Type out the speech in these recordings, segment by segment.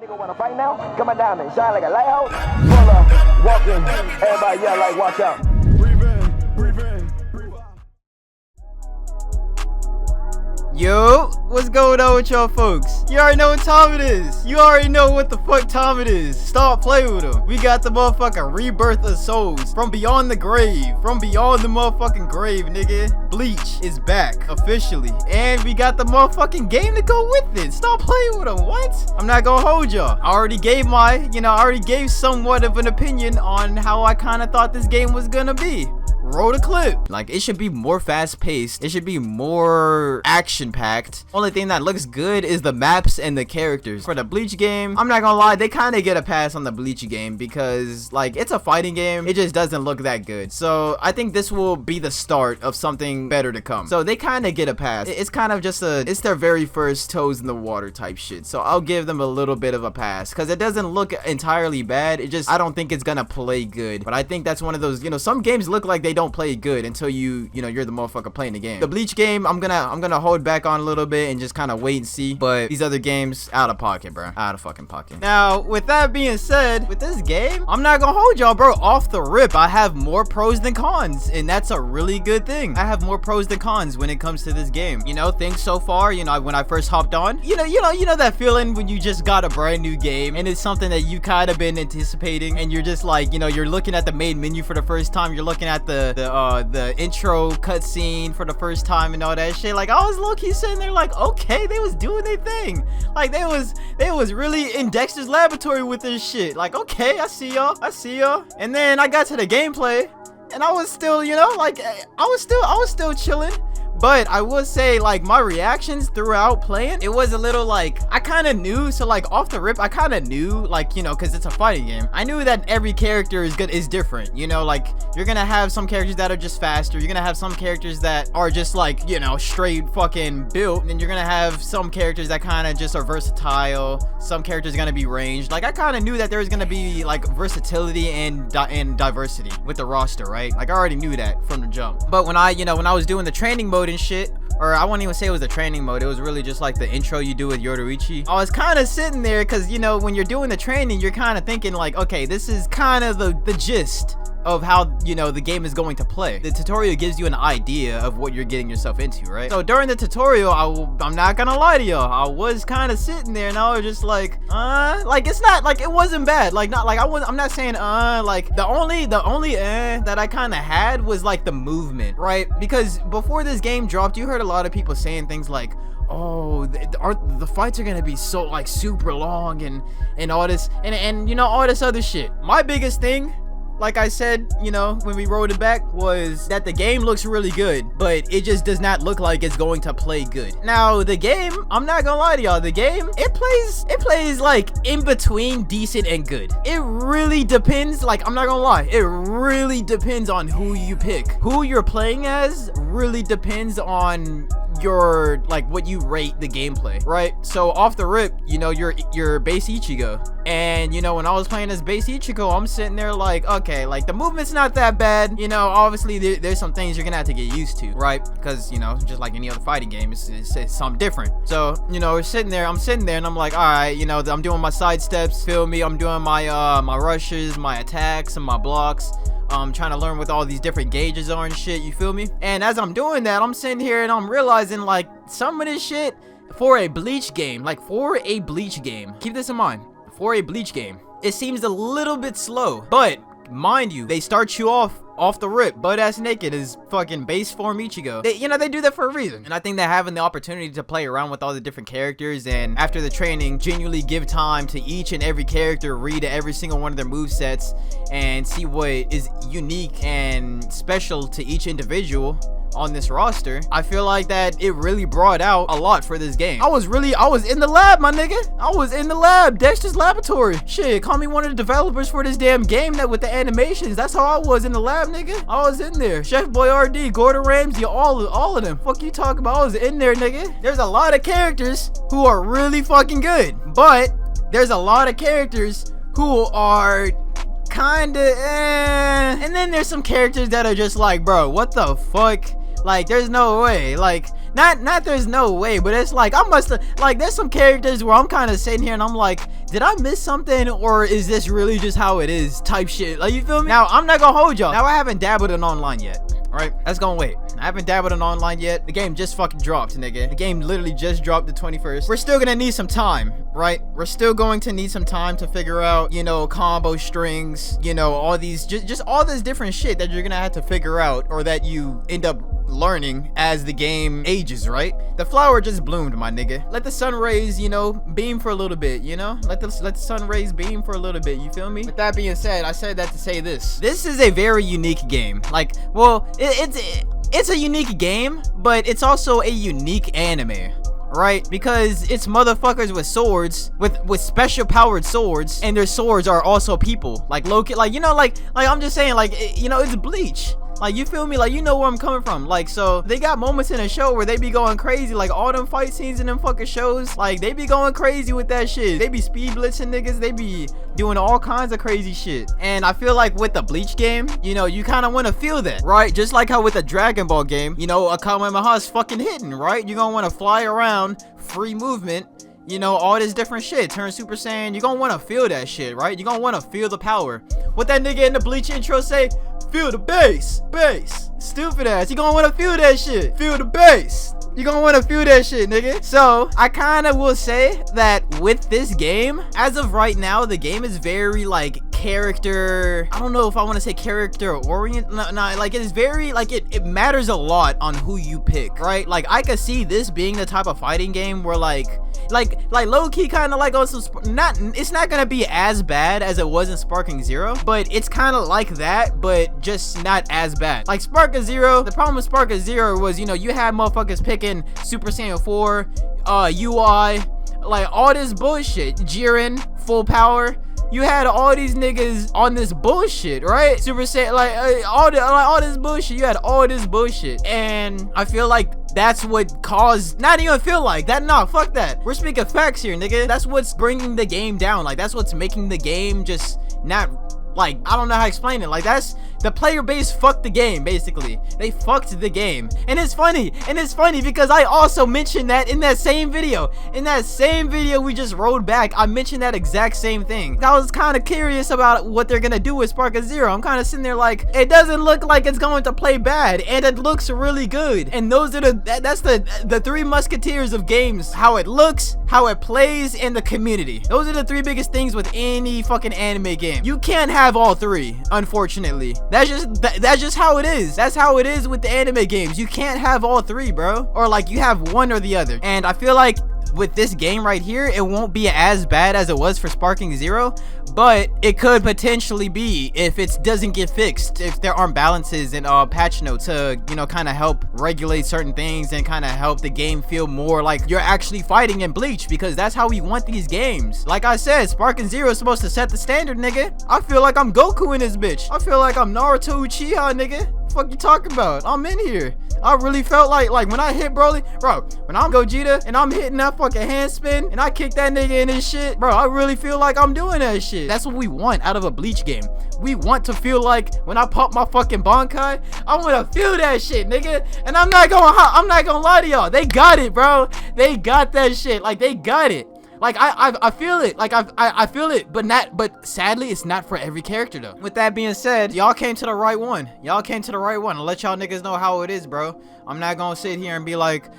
Nigga wanna fight now? Coming down and shine like a lighthouse. Pull up, walking, everybody yell like watch out. Breathe in, breathe in, breathe out. Yo, what's going on with y'all folks? You already know what time it is. You already know what the fuck time it is. Stop playing with them. We got the motherfucking rebirth of souls from beyond the grave. From beyond the motherfucking grave, nigga. Bleach is back officially. And we got the motherfucking game to go with it. Stop playing with them. What? I'm not gonna hold y'all. I already gave somewhat of an opinion on how I kind of thought this game was gonna be. Roll the clip. Like, it should be more fast-paced. It should be more action-packed. Only thing that looks good is the maps and the characters. For the Bleach game, I'm not gonna lie, they kind of get a pass on the Bleach game because, like, it's a fighting game. It just doesn't look that good. So, I think this will be the start of something better to come. So, they kind of get a pass. It's kind of just it's their very first toes in the water type shit. So, I'll give them a little bit of a pass because it doesn't look entirely bad. I don't think it's gonna play good. But I think that's one of those, some games look like they don't play good until you're the motherfucker playing the game. The Bleach game, I'm gonna hold back on a little bit and just kind of wait and see. But these other games, out of pocket, bro. Out of fucking pocket. Now, with that being said, with this game, I'm not gonna hold y'all, bro. Off the rip, I have more pros than cons, and that's a really good thing. I have more pros than cons when it comes to this game. Things so far, when I first hopped on, you know that feeling when you just got a brand new game and it's something that you kind of been anticipating, and you're just like, you're looking at the main menu for the first time, you're looking at the intro cutscene for the first time and all that shit. Like, I was low-key sitting there like, okay, they was doing their thing. Like, they was really in Dexter's laboratory with this shit. Like, okay, I see y'all. And then I got to the gameplay and I was still, I was still chilling. But I would say, like, my reactions throughout playing, it was a little like, I kind of knew. So, like, off the rip, I kind of knew, like, because it's a fighting game. I knew that every character is different. Like, you're gonna have some characters that are just faster. You're gonna have some characters that are just like, straight fucking built. And you're gonna have some characters that kind of just are versatile. Some characters are gonna be ranged. Like, I kind of knew that there was gonna be like versatility and diversity with the roster, right? Like, I already knew that from the jump. But when I was doing the training mode and shit, or I wouldn't even say it was the training mode, it was really just like the intro you do with Yoruichi. I was kind of sitting there because, when you're doing the training, you're kind of thinking like, okay, this is kind of the gist of how the game is going to play. The tutorial gives you an idea of what you're getting yourself into, right? So during the tutorial, I'm not gonna lie to y'all, I was kind of sitting there and I was just like it's not like, it wasn't bad. Like, not like I'm not saying like the only that I kind of had was like the movement, right? Because before this game dropped, you heard a lot of people saying things like, oh, the fights are gonna be so like super long and all this and all this other shit. My biggest thing, like I said, when we rolled it back, was that the game looks really good, but it just does not look like it's going to play good. Now, the game, I'm not gonna lie to y'all, the game, it plays like in between decent and good. It really depends, like, I'm not gonna lie, it really depends on who you pick. Who you're playing as really depends on your, like, what you rate the gameplay, right? So off the rip, you're base Ichigo, and when I was playing as base Ichigo, I'm sitting there like, okay, like, the movement's not that bad. Obviously there's some things you're gonna have to get used to, right? Because just like any other fighting game, it's something different. So I'm sitting there and I'm like, all right, I'm doing my side steps, feel me, I'm doing my my rushes, my attacks, and my blocks. Trying to learn what all these different gauges are and shit, you feel me? And as I'm doing that, I'm sitting here and I'm realizing, like, some of this shit for a Bleach game, keep this in mind, for a Bleach game, it seems a little bit slow. But mind you, they start you off the rip butt ass naked as fucking base form Ichigo. They do that for a reason. And I think that having the opportunity to play around with all the different characters, and after the training, genuinely give time to each and every character, read every single one of their movesets, and see what is unique and special to each individual on this roster, I feel like that it really brought out a lot for this game. I was in the lab, my nigga. I was in the lab, Dexter's laboratory. Shit, call me one of the developers for this damn game, that with the animations. That's how I was in the lab, nigga. I was in there. Chef Boyardee, Gordon Ramsay, all of them. Fuck you talking about? I was in there, nigga. There's a lot of characters who are really fucking good, but there's a lot of characters who are kinda and then there's some characters that are just like, bro, what the fuck? Like, there's no way. Like, not there's no way, but it's like, I must have, like, there's some characters where I'm kind of sitting here and I'm like, did I miss something, or is this really just how it is type shit? Like, you feel me? Now, I'm not gonna hold y'all. Now, I haven't dabbled in online yet. Alright, that's gonna wait. I haven't dabbled in online yet. The game just fucking dropped, nigga. The game literally just dropped the 21st. We're still gonna need some time, right? We're still going to need some time to figure out, you know, combo strings, you know, all these, just all this different shit that you're gonna have to figure out, or that you end up learning as the game ages, right? The flower just bloomed, my nigga. Let the sun rays, you know, beam for a little bit, you know? Let the sun rays beam for a little bit, you feel me? With that being said, I said that to say this. This is a very unique game. Like, well, it's a unique game, but it's also a unique anime, right? Because it's motherfuckers with swords, with special powered swords, and their swords are also people. Like Loki, like, you know, like I'm just saying, like, you know, it's Bleach. Like, you feel me? Like, you know where I'm coming from. Like, so they got moments in a show where they be going crazy. Like, all them fight scenes in them fucking shows, like, they be going crazy with that shit. They be speed blitzing niggas. They be doing all kinds of crazy shit. And I feel like with the Bleach game, you know, you kind of want to feel that, right? Just like how with the Dragon Ball game, you know, a Kamehameha's fucking hitting, right? You're gonna want to fly around, free movement, you know, all this different shit. Turn Super Saiyan. You're gonna want to feel that shit, right? You're gonna want to feel the power. What that nigga in the Bleach intro say? Feel the bass. Stupid ass. You gonna want to feel that shit. Feel the bass. You gonna want to feel that shit, nigga. So I kind of will say that with this game, as of right now, the game is very like character, I don't know if I want to say character orient. No, like it is very like it matters a lot on who you pick, right? Like I could see this being the type of fighting game where like low-key kind of like on some it's not gonna be as bad as it was in Sparking Zero, but it's kind of like that, but just not as bad. Like Sparking Zero, the problem with Sparking Zero was, you know, you had motherfuckers picking Super Saiyan 4, UI, like all this bullshit, Jiren, full power. You had all these niggas on this bullshit, right? Super Saiyan, all this bullshit. You had all this bullshit, and I feel like that's what caused, not even feel like that. Nah, fuck that. We're speaking facts here, nigga. That's what's bringing the game down. Like that's what's making the game just not, like, I don't know how to explain it. Like that's the player base fucked the game, basically. They fucked the game. And it's funny because I also mentioned that in that same video. In that same video we just rolled back, I mentioned that exact same thing. I was kind of curious about what they're gonna do with Sparking Zero. I'm kind of sitting there like, it doesn't look like it's going to play bad, and it looks really good. And those are that's the three musketeers of games: how it looks, how it plays, and the community. Those are the three biggest things with any fucking anime game. You can't have all three, unfortunately. That's just how it is. That's how it is with the anime games. You can't have all three, bro. Or like you have one or the other. And I feel like with this game right here, it won't be as bad as it was for Sparking Zero, but it could potentially be if it doesn't get fixed, if there aren't balances and patch notes to, you know, kind of help regulate certain things and kind of help the game feel more like you're actually fighting in Bleach, because that's how we want these games. Like I said, Sparking Zero is supposed to set the standard, nigga. I feel like I'm Goku in this bitch. I feel like I'm Naruto Uchiha, nigga. Fuck you talking about? I'm in here. I really felt like when I hit Broly, bro, when I'm Gogeta and I'm hitting that fucking hand spin and I kick that nigga in his shit, bro, I really feel like I'm doing that shit. That's what we want out of a Bleach game. We want to feel like when I pop my fucking Bankai, I want to feel that shit, nigga. And I'm not gonna lie to y'all. They got it, bro. They got that shit. Like they got it. Like I feel it. Like I feel it, but sadly it's not for every character though. With that being said, y'all came to the right one. Y'all came to the right one. I'll let y'all niggas know how it is, bro. I'm not gonna sit here and be like,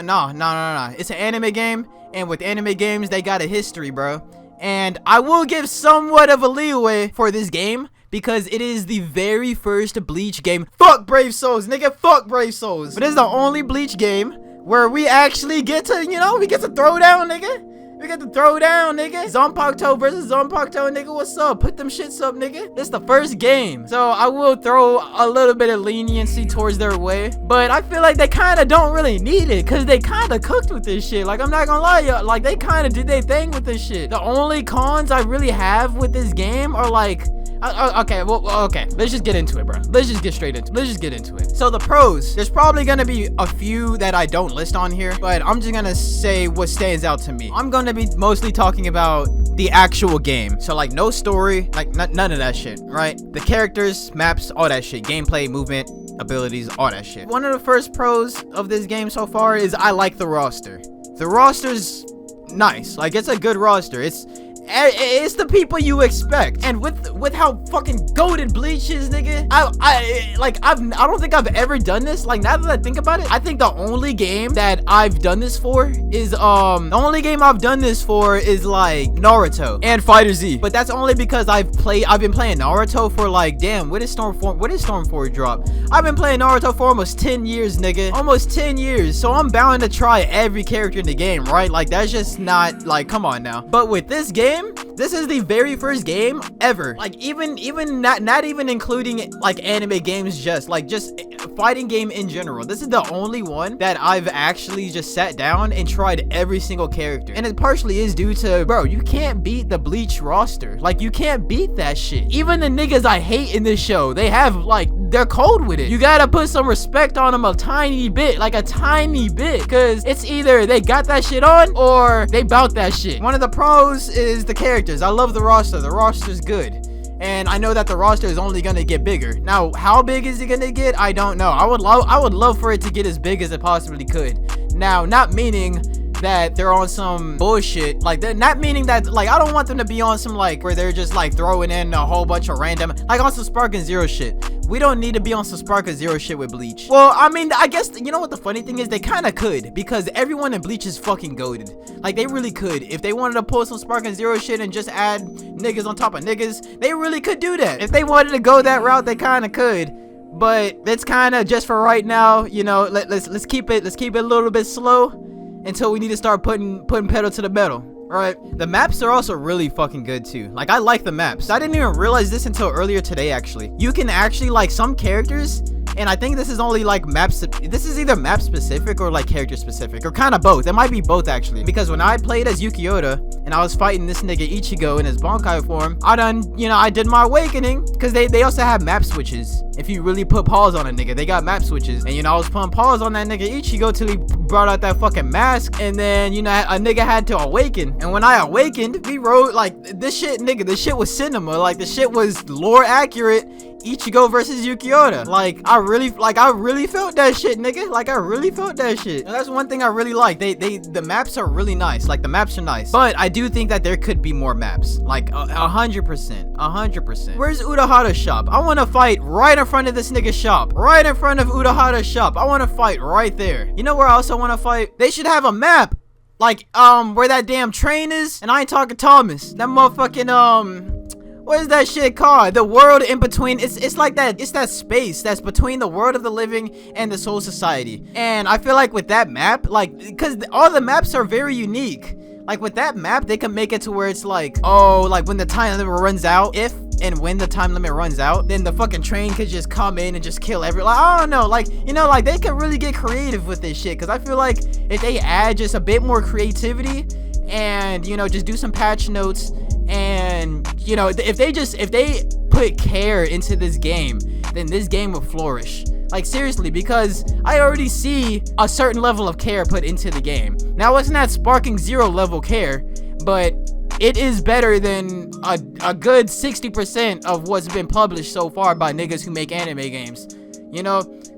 no. It's an anime game, and with anime games, they got a history, bro. And I will give somewhat of a leeway for this game, because it is the very first Bleach game. Fuck Brave Souls, nigga. Fuck Brave Souls. But it's the only Bleach game where we actually get to, you know, we get to throw down, nigga. We got to throw down, nigga. Zanpakuto versus Zanpakuto, nigga. What's up? Put them shits up, nigga. It's the first game. So I will throw a little bit of leniency towards their way. But I feel like they kind of don't really need it, because they kind of cooked with this shit. Like, I'm not gonna lie, y'all. Like, they kind of did their thing with this shit. The only cons I really have with this game are like, okay, let's just get into it, bro. Let's just get into it. So the pros, there's probably gonna be a few that I don't list on here, but I'm just gonna say what stands out to me. I'm gonna be mostly talking about the actual game. So like no story, like none of that shit, right? The characters, maps, all that shit, gameplay, movement, abilities, all that shit. One of the first pros of this game so far is I like the roster. The roster's nice. Like, it's a good roster. It's the people you expect, and with how fucking goated Bleach is, nigga. I don't think I've ever done this. Like, now that I think about it, I think the only game that I've done this for is like Naruto and Fighter Z. But that's only because I've been playing Naruto for like, damn, when did Stormforge drop? I've been playing Naruto for almost 10 years, nigga. Almost 10 years. So I'm bound to try every character in the game, right? Like, that's just not, like, come on now. But with this game, this is the very first game ever, like, even not even including like anime games, just fighting game in general. This is the only one that I've actually just sat down and tried every single character, and it partially is due to, bro, you can't beat the Bleach roster. Like, you can't beat that shit. Even the niggas I hate in this show, they're cold with it. You gotta put some respect on them a tiny bit, because it's either they got that shit on or they bout that shit. One of the pros is the characters. I love the roster. The roster's good, and I know that the roster is only gonna get bigger. Now, how big is it gonna get? I don't know. I would love for it to get as big as it possibly could. Now, not meaning that they're on some bullshit, like, they're not meaning that, like, I don't want them to be on some, like, where they're just like throwing in a whole bunch of random, like, on some Spark and Zero shit. We don't need to be on some Spark and Zero shit with Bleach. Well, I mean, I guess, you know what the funny thing is? They kind of could, because everyone in Bleach is fucking goated. Like, they really could. If they wanted to pull some Spark and Zero shit and just add niggas on top of niggas, they really could do that. If they wanted to go that route, they kind of could. But it's kind of just for right now, you know. Let's keep it a little bit slow until we need to start putting pedal to the metal. Alright, the maps are also really fucking good too. Like, I like the maps. I didn't even realize this until earlier today, actually. You can actually, like, some characters, and I think this is only like this is either map specific or like character specific, or kind of both. It might be both, actually, because when I played as Yukioda and I was fighting this nigga Ichigo in his Bankai form, I did my awakening, because they also have map switches. If you really put pause on a nigga, they got map switches, and I was putting pause on that nigga Ichigo till he brought out that fucking mask, and then a nigga had to awaken. And when I awakened, we rode, like, this shit, nigga, this shit was cinema. Like, the shit was lore accurate. Ichigo versus Yukioda. Like, I really felt that shit, nigga. Like, I really felt that shit. And that's one thing I really like. The maps are really nice. Like, the maps are nice. But I do think that there could be more maps. Like, 100%. Where's Urahara's shop? I want to fight right in front of this nigga's shop. Right in front of Urahara's shop. I want to fight right there. You know where I also want to fight? They should have a map. Like, where that damn train is. And I ain't talking Thomas. That motherfucking, what is that shit called? The world in between. It's like that. It's that space that's between the world of the living and the soul society. And I feel like with that map, like, because all the maps are very unique. Like, with that map, they can make it to where it's like, oh, like, when the time limit runs out, if and when the time limit runs out, then the fucking train could just come in and just kill like, I don't know, like, like, they could really get creative with this shit, because I feel like if they add just a bit more creativity and, just do some patch notes, and, if they put care into this game, then this game will flourish. Like, seriously, because I already see a certain level of care put into the game. Now, it's not sparking zero level care, but it is better than a good 60% of what's been published so far by niggas who make anime games.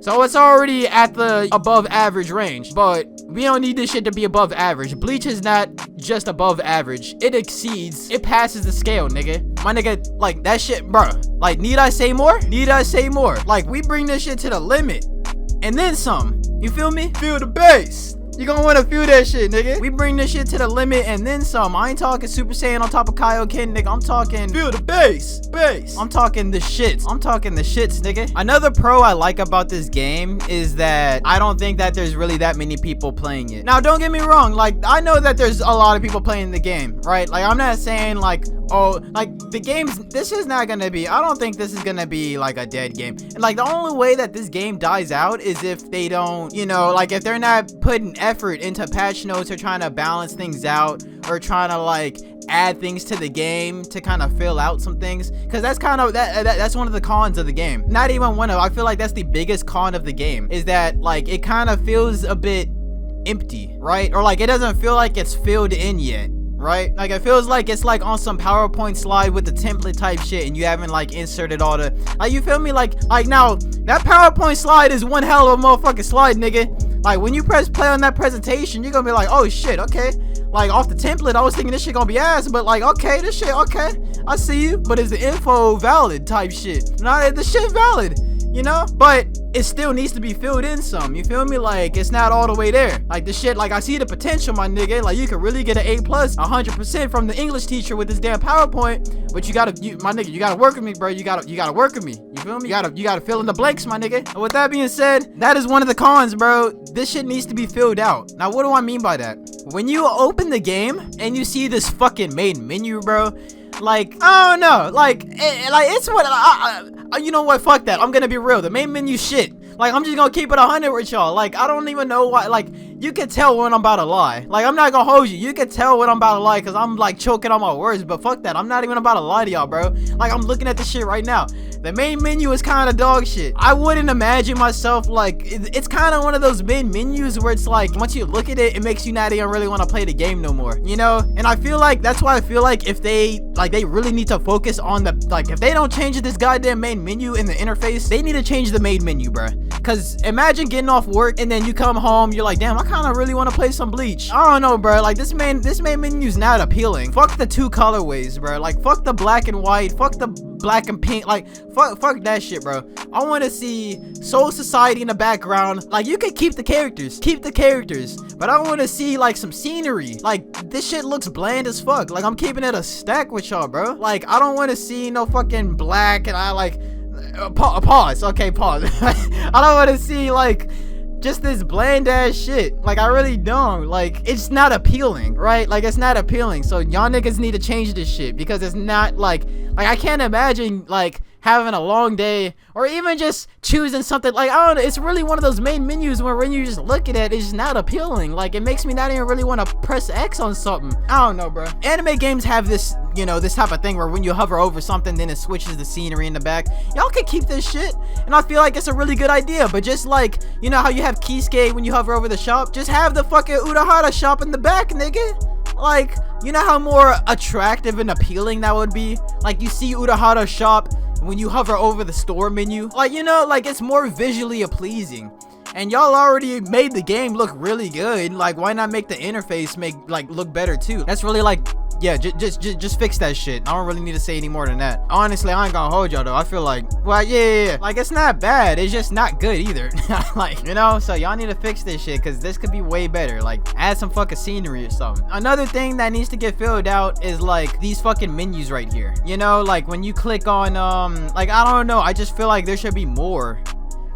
So it's already at the above average range, but we don't need this shit to be above average. Bleach is not just above average. It exceeds. It passes the scale, nigga. My nigga, like, that shit, bro. Like, need I say more? Need I say more? Like, we bring this shit to the limit and then some. You feel me? Feel the bass. You gonna wanna feel that shit, nigga. We bring this shit to the limit and then some. I ain't talking Super Saiyan on top of Kaioken, nigga. I'm talking feel the bass. I'm talking the shits. Nigga. Another pro I like about this game is that I don't think that there's really that many people playing it. Now, don't get me wrong. Like, I know that there's a lot of people playing the game, right? Like, I'm not saying, like, oh, like, the game's, this is not gonna be, I don't think this is gonna be, like, a dead game. And, like, the only way that this game dies out is if they don't, like, if they're not putting effort into patch notes or trying to balance things out or trying to, like, add things to the game to kind of fill out some things, because that's kind of that's one of the cons of the game. Not even one of, I feel like that's the biggest con of the game, is that, like, it kind of feels a bit empty, right? Or, like, it doesn't feel like it's filled in yet. right? Like it feels like it's like on some PowerPoint slide with the template type shit, and you haven't like inserted all the, like, you feel me? Like now that PowerPoint slide is one hell of a motherfucking slide, nigga. Like when you press play on that presentation, you're gonna be like, oh shit, okay. Like off the template, I was thinking this shit gonna be ass, but like, okay, this shit, okay, I see you. But is the info valid type shit? Nah, the shit valid, you know? But it still needs to be filled in some, you feel me? Like it's not all the way there. Like the shit, like I see the potential, my nigga. Like you could really get an A plus 100% from the English teacher with this damn PowerPoint. But my nigga, you gotta work with me, bro. You gotta work with me. You feel me? You gotta fill in the blanks, my nigga. And with that being said, that is one of the cons, bro. This shit needs to be filled out. Now, what do I mean by that? When you open the game and you see this fucking main menu, bro, like, I don't know, like it's what, you know what, fuck that, I'm gonna be real, the main menu shit, like, I'm just gonna keep it 100 with y'all, like, I don't even know why, like, you can tell when I'm about to lie, like, I'm not gonna hold you, you can tell when I'm about to lie, because I'm, like, choking on my words, but fuck that, I'm not even about to lie to y'all, bro, like, I'm looking at this shit right now. The main menu is kind of dog shit. I wouldn't imagine myself, like, it's kind of one of those main menus where it's like, once you look at it, it makes you not even really want to play the game no more, you know? And I feel like, that's why I feel like if they, like, they really need to focus on the, like, if they don't change this goddamn main menu in the interface, they need to change the main menu, bruh. Cause imagine getting off work and then you come home, you're like, damn, I kind of really want to play some Bleach. I don't know, bro. Like this main menu's not appealing. Fuck the two colorways, bro. Like fuck the black and white. Fuck the black and pink. Like fuck that shit, bro. I want to see Soul Society in the background. Like you can keep the characters, but I want to see like some scenery. Like this shit looks bland as fuck. Like I'm keeping it a stack with y'all, bro. Like I don't want to see no fucking black and I like. Pause. Okay, pause. I don't want to see like just this bland ass shit. Like I really don't. Like it's not appealing, right? Like it's not appealing. So y'all niggas need to change this shit because it's not like I can't imagine like having a long day or even just choosing something like, I don't know, it's really one of those main menus where when you just look at it, it's just not appealing. Like it makes me not even really want to press X on something. I don't know, bro. Anime games have this, you know, this type of thing where when you hover over something, then it switches the scenery in the back. Y'all can keep this shit, and I feel like it's a really good idea. But just like, you know how you have Kisuke when you hover over the shop, just have the fucking Urahara shop in the back, nigga. Like, you know how more attractive and appealing that would be? Like you see Urahara shop when you hover over the store menu, like, you know, like it's more visually pleasing. And y'all already made the game look really good. Like why not make the interface look better too? That's really like, yeah, just fix that shit. I don't really need to say any more than that. Honestly, I ain't gonna hold y'all though. I feel like, well, yeah, like it's not bad, it's just not good either. Like, you know, so y'all need to fix this shit because this could be way better. Like add some fucking scenery or something. Another thing that needs to get filled out is like these fucking menus right here, you know, like when you click on like I don't know, I just feel like there should be more.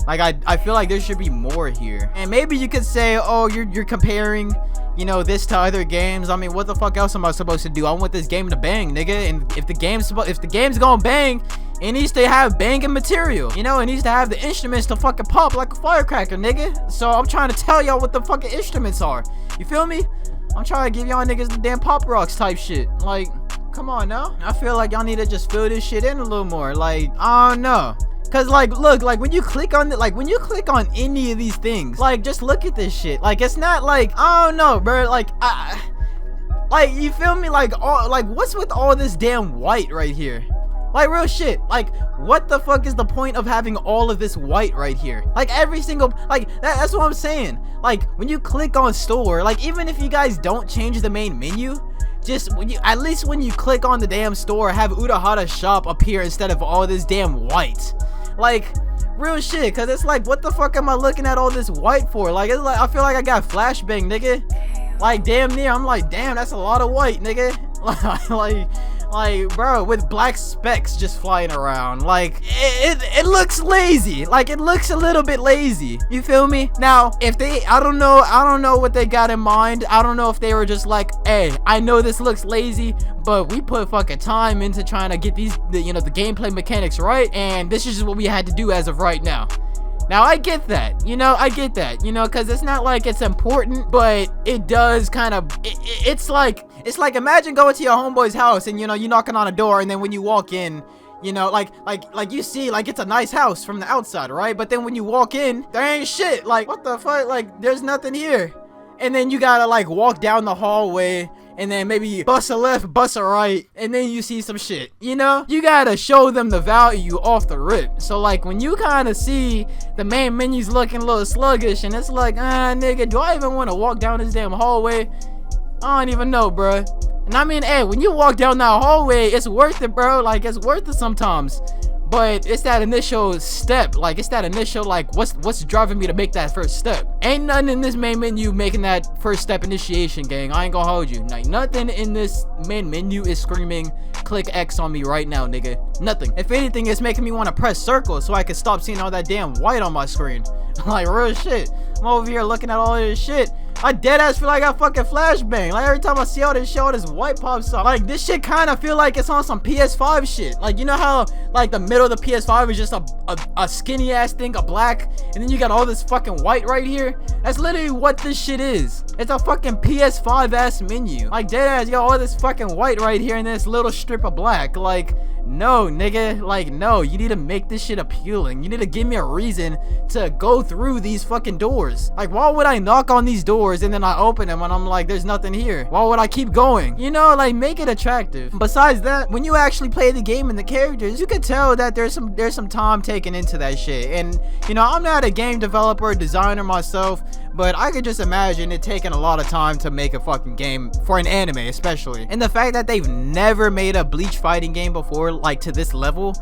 Like I feel like there should be more here. And maybe you could say, oh, you're comparing, you know, this to other games. I mean, what the fuck else am I supposed to do? I want this game to bang, nigga. And if the game's gonna bang, it needs to have banging material. You know, it needs to have the instruments to fucking pop like a firecracker, nigga. So I'm trying to tell y'all what the fucking instruments are. You feel me? I'm trying to give y'all niggas the damn pop rocks type shit. Like, come on now. I feel like y'all need to just fill this shit in a little more. Like, I don't know. Cause like, look, like when you click on any of these things, like just look at this shit. Like it's not like, I don't know, bro. Like like you feel me? Like what's with all this damn white right here? Like real shit. Like what the fuck is the point of having all of this white right here? Like every single, like that's what I'm saying. Like when you click on store, like even if you guys don't change the main menu, just at least when you click on the damn store, have Urahara shop appear instead of all this damn white. Like real shit, cause it's like, what the fuck am I looking at all this white for? Like it's like I feel like I got flashbang, nigga. Like damn near, I'm like, damn, that's a lot of white, nigga. like bro, with black specks just flying around. Like it looks lazy. Like it looks a little bit lazy. You feel me? Now if they, I don't know what they got in mind. I don't know if they were just like, hey, I know this looks lazy, but we put fucking time into trying to get these, you know, the gameplay mechanics right, and this is just what we had to do as of right now. Now I get that, you know, because it's not like it's important, but it does kind of, it's like imagine going to your homeboy's house and, you know, you knocking on a door, and then when you walk in, you know, like you see, like it's a nice house from the outside, right? But then when you walk in, there ain't shit. Like what the fuck? Like there's nothing here. And then you gotta like walk down the hallway and then maybe bust a left, bust a right, and then you see some shit. You know, you gotta show them the value off the rip. So like when you kind of see the main menu's looking a little sluggish, and it's like, nigga, do I even want to walk down this damn hallway? I don't even know, bruh. And I mean, hey, when you walk down that hallway, it's worth it, bro. Like, it's worth it sometimes. But it's that initial step. Like, it's that initial, like, what's driving me to make that first step? Ain't nothing in this main menu making that first step initiation, gang. I ain't gonna hold you. Like, nothing in this main menu is screaming, click X on me right now, nigga. Nothing. If anything, it's making me want to press circle so I can stop seeing all that damn white on my screen. Like, real shit. I'm over here looking at all this shit. I deadass feel like I fucking flashbang. Like, every time I see all this shit, all this white pops up. Like, this shit kind of feel like it's on some PS5 shit. Like, you know how, like, the middle of the PS5 is just a skinny ass thing, a black, and then you got all this fucking white right here? That's literally what this shit is. It's a fucking PS5 ass menu. Like, deadass, you got all this fucking white right here and this little strip of black. Like, no, nigga. Like, no. You need to make this shit appealing. You need to give me a reason to go through these fucking doors. Like, why would I knock on these doors and then I open them and I'm like, there's nothing here? Why would I keep going? You know, like, make it attractive. Besides that, when you actually play the game and the characters, you can tell that there's some time taken into that shit. And, you know, I'm not a game developer or designer myself, but I could just imagine it taking a lot of time to make a fucking game for an anime, especially. And the fact that they've never made a Bleach fighting game before, like, to this level,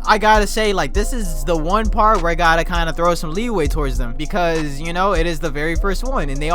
I gotta say, like, this is the one part where I gotta kind of throw some leeway towards them, because, you know, it is the very first one, and they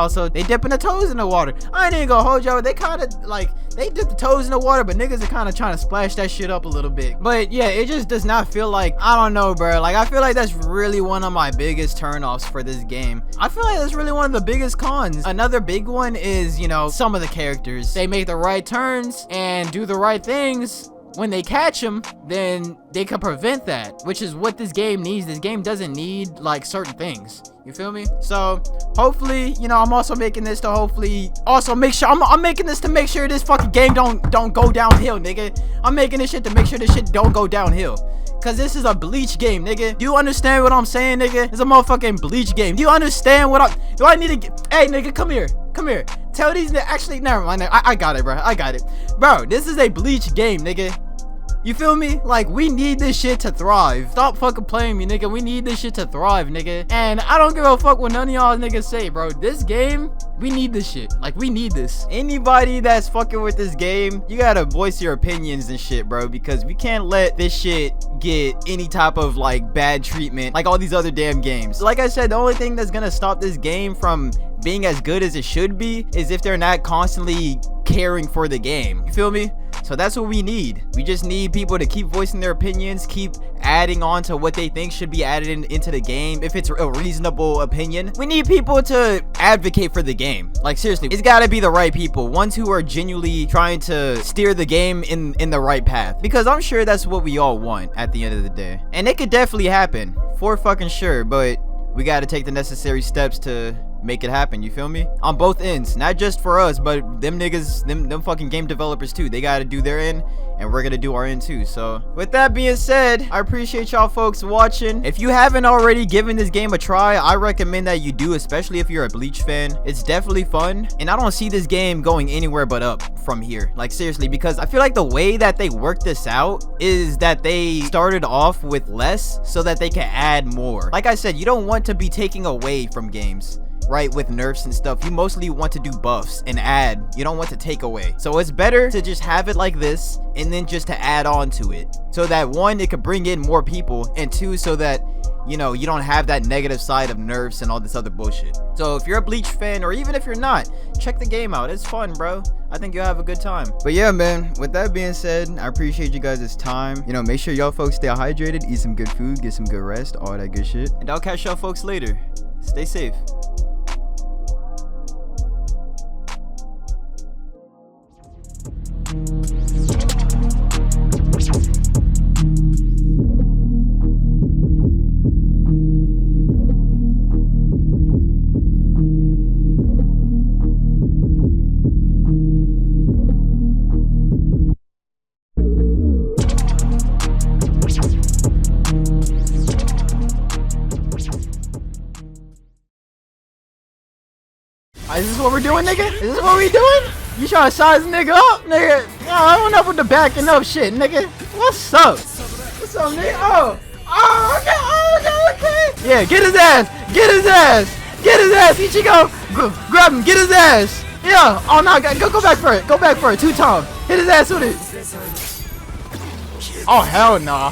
dipping the toes in the water. I ain't even gonna hold y'all, they kind of, like, they dip the toes in the water, but niggas are kind of trying to splash that shit up a little bit. But yeah, it just does not feel like, I don't know, bro. Like, I feel like that's really one of my biggest turnoffs for this game. I feel like that's really one of the biggest cons. Another big one is, you know, some of the characters. They make the right turns and do the right things. When they catch them, then they can prevent that, which is what this game needs. This game doesn't need, like, certain things. You feel me? So hopefully, you know, I'm also making this to hopefully also make sure I'm making this to make sure this fucking game don't go downhill, nigga. I'm making this shit to make sure this shit don't go downhill. Cause this is a Bleach game, nigga. Do you understand what I'm saying, nigga? It's a motherfucking Bleach game. Do you understand what do I need to get? Hey, nigga, come here. Come here. Tell these actually, never mind. I got it, bro. I got it. Bro, this is a Bleach game, nigga. You feel me? Like, we need this shit to thrive. Stop fucking playing me, nigga. We need this shit to thrive, nigga. And I don't give a fuck what none of y'all niggas say, bro. This game, we need this shit. Like, we need this. Anybody that's fucking with this game, you gotta voice your opinions and shit, bro, because we can't let this shit get any type of, like, bad treatment like all these other damn games. Like I said, the only thing that's gonna stop this game from being as good as it should be is if they're not constantly caring for the game. You feel me? So that's what we need. We just need people to keep voicing their opinions, keep adding on to what they think should be added into the game if it's a reasonable opinion. We need people to advocate for the game. Like, seriously, it's gotta be the right people, ones who are genuinely trying to steer the game in the right path, because I'm sure that's what we all want at the end of the day. And it could definitely happen, for fucking sure, but we gotta take the necessary steps to make it happen. You feel me? On both ends, not just for us, but them niggas, them fucking game developers too. They gotta do their end, and we're gonna do our end too. So with that being said, I appreciate y'all folks watching. If you haven't already given this game a try, I recommend that you do, especially if you're a Bleach fan. It's definitely fun, and I don't see this game going anywhere but up from here. Like, seriously, because I feel like the way that they worked this out is that they started off with less so that they can add more. Like I said, you don't want to be taking away from games, right? With nerfs and stuff, you mostly want to do buffs and add. You don't want to take away. So it's better to just have it like this and then just to add on to it, so that one, it could bring in more people, and two, so that, you know, you don't have that negative side of nerfs and all this other bullshit. So if you're a Bleach fan, or even if you're not, check the game out. It's fun, bro. I think you'll have a good time. But yeah, man, with that being said, I appreciate you guys' time. You know, make sure y'all folks stay hydrated, eat some good food, get some good rest, all that good shit. And I'll catch y'all folks later. Stay safe. Is this what we're doing, nigga? Is this what we doing? You trying to size nigga up, nigga? Oh, I went up with the backing up shit, nigga. What's up? What's up, nigga? Okay. Yeah, get his ass. Get his ass. Get his ass, Ichigo. Grab him. Get his ass. Yeah. Oh no, go back for it. Go back for it. 2 times. Hit his ass with it. Oh hell no.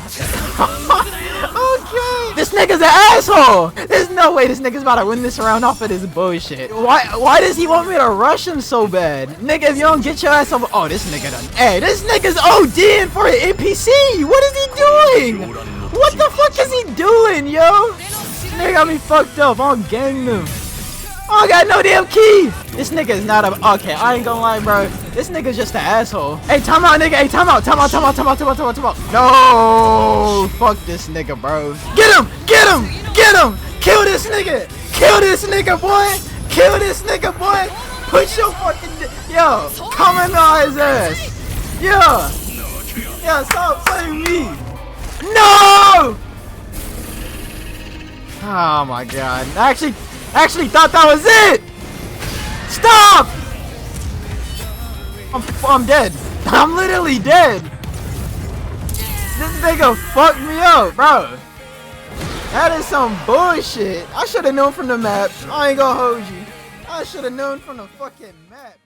Okay. This nigga's an asshole. There's no way this nigga's about to win this round off of this bullshit. Why does he want me to rush him so bad? Nigga, if you don't get your ass over. Oh, this nigga done. Hey, this nigga's ODing for an NPC. What is he doing? What the fuck is he doing, yo? This nigga got me fucked up. I'm gang them. Oh, I got no damn key. This nigga is not a. Okay, I ain't gonna lie, bro. This nigga's just an asshole. Hey, time out, nigga. Hey, time out. No, fuck this nigga, bro. Get him. Kill this nigga. Boy. Kill this nigga, boy. Put your fucking. Yo, come in his ass. Yeah, stop playing me. No. Oh my god. I actually thought that was it. Stop. I'm dead. I'm literally dead. This nigga fucked me up, bro. That is some bullshit. I should have known from the map. I ain't gonna hold you. I should have known from the fucking map.